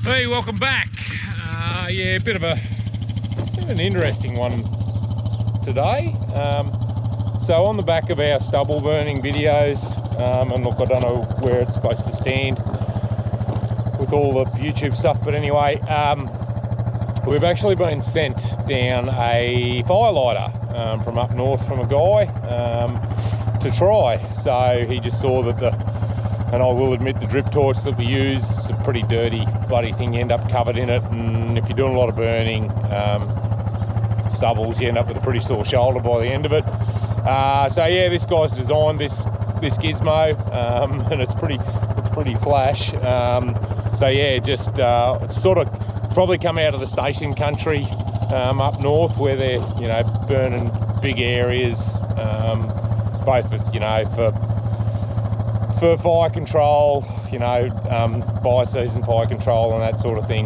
Hey, welcome back. Yeah, a bit of an interesting one today. So on the back of our stubble burning videos, and look, I don't know where it's supposed to stand with all the YouTube stuff, but anyway, we've actually been sent down a firelighter from up north from a guy to try. So he just saw that and I will admit the drip torch that we use is a pretty dirty bloody thing. You end up covered in it, and if you're doing a lot of burning stubbles, you end up with a pretty sore shoulder by the end of it. So yeah, this guy's designed this gizmo, and it's pretty flash. So yeah, just it's probably come out of the station country up north, where they're burning big areas, both for fire control, fire season fire control and that sort of thing.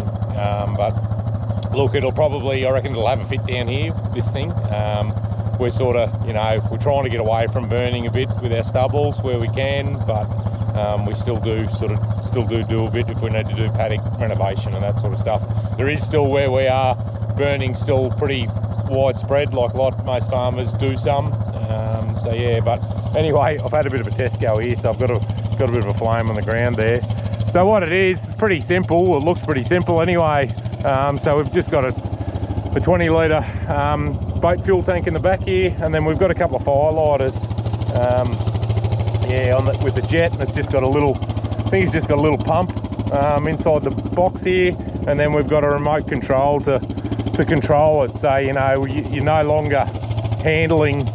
But look, I reckon it'll have a fit down here, this thing. We're sort of, we're trying to get away from burning a bit with our stubbles where we can, but we still do a bit if we need to do paddock renovation and that sort of stuff. There is still, where we are, burning still pretty widespread, like most farmers do some. So yeah, but anyway, I've had a bit of a test go here, so I've got a bit of a flame on the ground there. So what it is, it's pretty simple. It looks pretty simple anyway. So we've just got a 20 litre boat fuel tank in the back here, and then we've got a couple of fire lighters. With the jet, and it's just got a little pump inside the box here, and then we've got a remote control to control it. So you're no longer handling.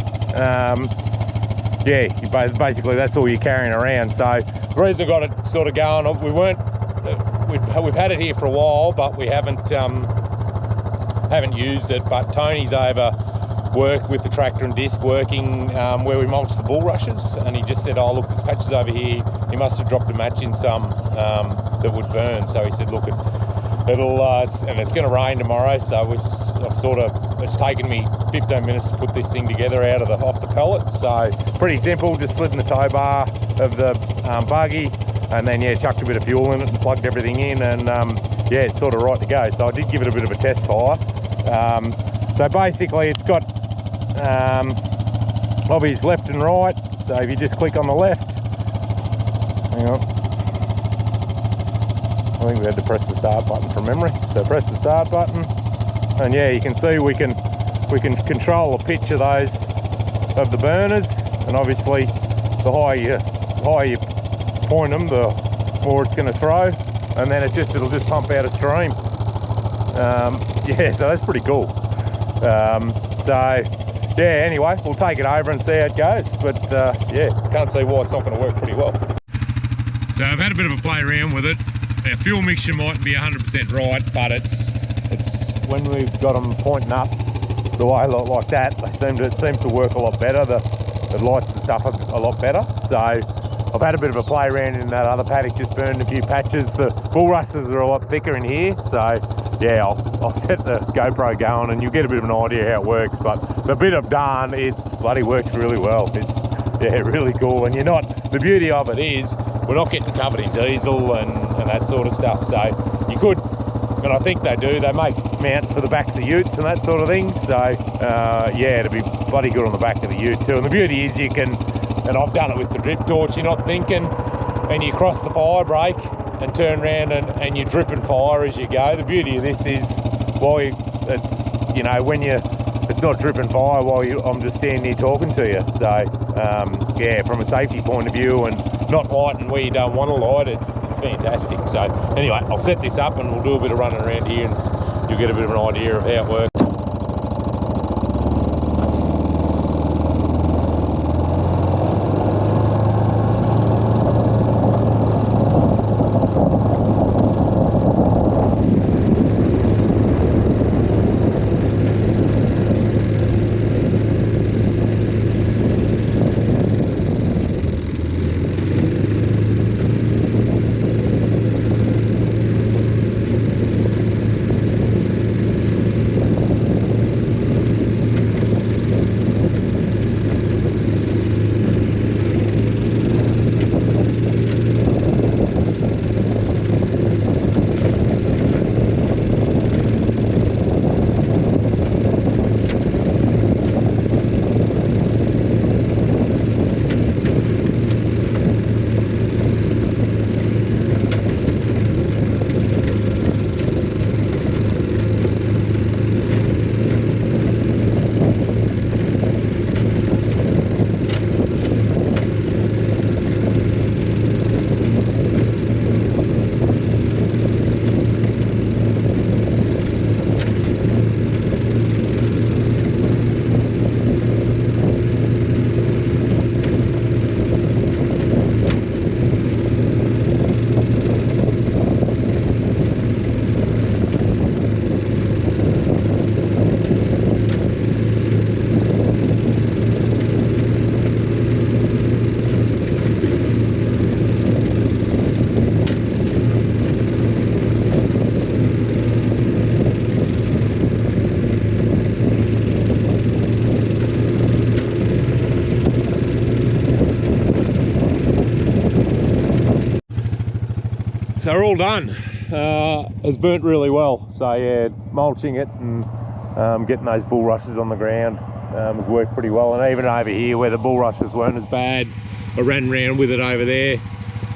Basically that's all you're carrying around. So the reason I got it sort of going, we've had it here for a while, but we haven't used it. But Tony's over work with the tractor and disc working where we mulch the bulrushes, and he just said, oh look, there's patches over here, he must have dropped a match in some that would burn. So he said, look, it's going to rain tomorrow, so it's taken me 15 minutes to put this thing together off the pellet. So pretty simple, just slid in the tow bar of the buggy, and then chucked a bit of fuel in it and plugged everything in, and it's sort of right to go. So I did give it a bit of a test fire. So basically it's got lobbies left and right. So if you just click on the left, hang on, I think we had to press the start button from memory. So press the start button, and you can see we can control the pitch of the burners, and obviously the higher you point them, the more it's going to throw, and then it'll just pump out a stream. So that's pretty cool. Anyway, we'll take it over and see how it goes, but can't see why it's not going to work pretty well. So I've had a bit of a play around with it. Our fuel mixture mightn't be 100% right, but it's when we've got them pointing up the way like that, it seems to work a lot better. It lights the stuff a lot better. So I've had a bit of a play around in that other paddock, just burned a few patches. The bulrushes are a lot thicker in here, so I'll set the GoPro going and you'll get a bit of an idea how it works. But the bit I've done, it's bloody works really well. It's really cool. And the beauty of it is we're not getting covered in diesel and that sort of stuff. So you could, and I think they do, they make mounts for the backs of utes and that sort of thing. So it'll be bloody good on the back of the ute too. And the beauty is you can, and I've done it with the drip torch, you're not thinking, and you cross the fire break and turn around and you're dripping fire as you go. The beauty of this is it's not dripping fire while I'm just standing here talking to you. So from a safety point of view and not lighting where you don't want to light, it's fantastic. So anyway, I'll set this up and we'll do a bit of running around here and you'll get a bit of an idea of how it works. all done. It's burnt really well. So yeah, mulching it and getting those bulrushes on the ground has worked pretty well. And even over here where the bulrushes weren't as bad, I ran around with it over there,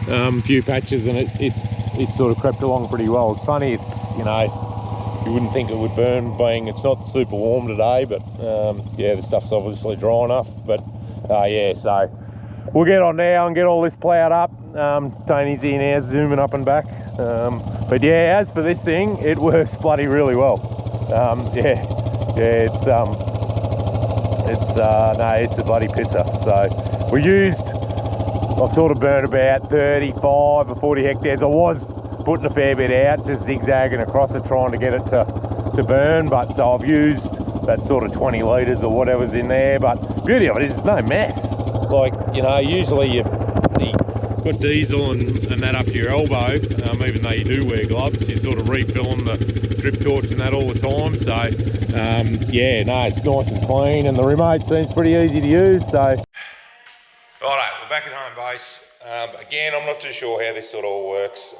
a few patches, and it's sort of crept along pretty well. It's funny, you know, you wouldn't think it would burn, being it's not super warm today, but yeah, the stuff's obviously dry enough. But yeah, so we'll get on now and get all this ploughed up. Tony's here now, zooming up and back. But yeah, as for this thing, it works bloody really well. Yeah, no, it's a bloody pisser. So we used, I've sort of burned about 35 or 40 hectares. I was putting a fair bit out, just zigzagging across it, trying to get it to burn. But so I've used that sort of 20 litres or whatever's in there. But beauty of it is there's no mess. Like, you know, usually you've got diesel and that up to your elbow, even though you do wear gloves, you sort of refilling the drip torch and that all the time. So yeah, no, it's nice and clean, and the remote seems pretty easy to use. So righto, we're back at home base. Again, I'm not too sure how this sort of all works.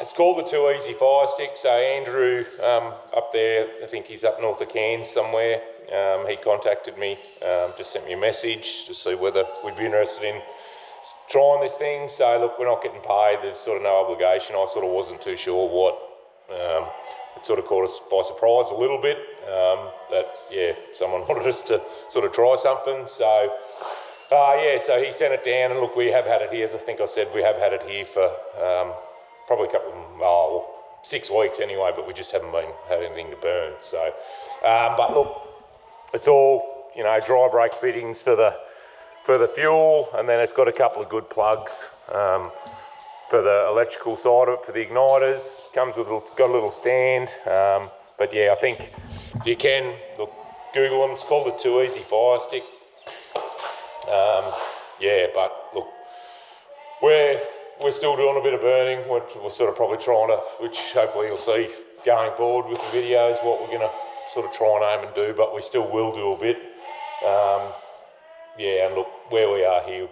It's called the Too Easy Fire Stick. So Andrew up there, I think he's up north of Cairns somewhere, he contacted me, just sent me a message to see whether we'd be interested in trying this thing. So look, we're not getting paid, there's sort of no obligation. I sort of wasn't too sure what, it sort of caught us by surprise a little bit, that yeah, someone wanted us to sort of try something. So yeah, so he sent it down, and look, we have had it here, as I think I said, we have had it here for probably a couple of, 6 weeks anyway, but we just haven't had anything to burn. So, but look, it's all, you know, dry brake fittings for the fuel, and then it's got a couple of good plugs for the electrical side of it, for the igniters. Comes with got a little stand, but yeah, I think you can look, Google them. It's called the Too Easy Fire Stick. Yeah, but look, we're still doing a bit of burning. We're sort of probably trying to, which hopefully you'll see going forward with the videos, what we're going to sort of try and aim and do, but we still will do a bit. Yeah, and look, where we are here,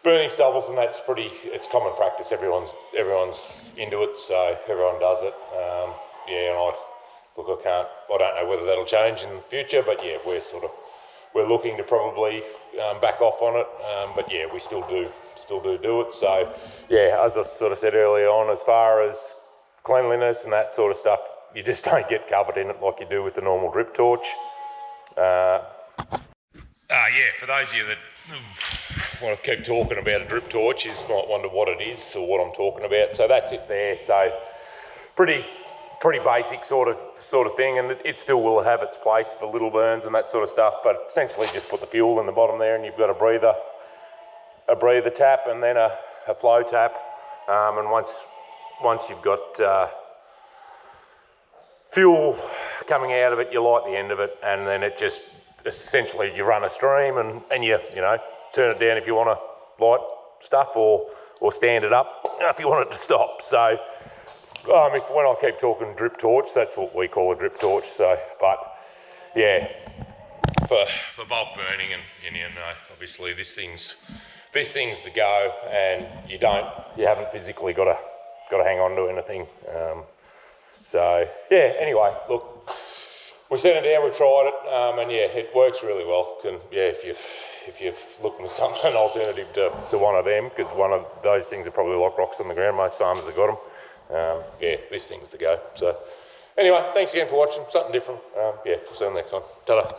burning stubbles, and that's it's common practice. Everyone's into it, so everyone does it. Yeah, and I don't know whether that'll change in the future, but yeah, we're looking to probably back off on it, but yeah, we still do it. So yeah, as I sort of said earlier on, as far as cleanliness and that sort of stuff, you just don't get covered in it like you do with the normal drip torch. Yeah, for those of you that want to keep talking about a drip torch, you might wonder what it is or what I'm talking about. So that's it there. So pretty basic sort of thing, and it still will have its place for little burns and that sort of stuff, but essentially just put the fuel in the bottom there, and you've got a breather tap and then a flow tap, and once you've got fuel coming out of it, you light the end of it, and then it just essentially you run a stream, and you know, turn it down if you want to light stuff, or stand it up if you want it to stop. So when I keep talking drip torch, that's what we call a drip torch. So, but yeah, for bulk burning, and you know, obviously this thing's the go, and you haven't physically got to hang on to anything. So yeah, anyway, look, we sent it down, we tried it, and yeah, it works really well. And yeah, if you're looking for something, an alternative to one of them, because one of those things are probably like rocks on the ground, most farmers have got them. Yeah, this thing's the go. So anyway, thanks again for watching, something different. Yeah, we'll see you next time. Ta-da.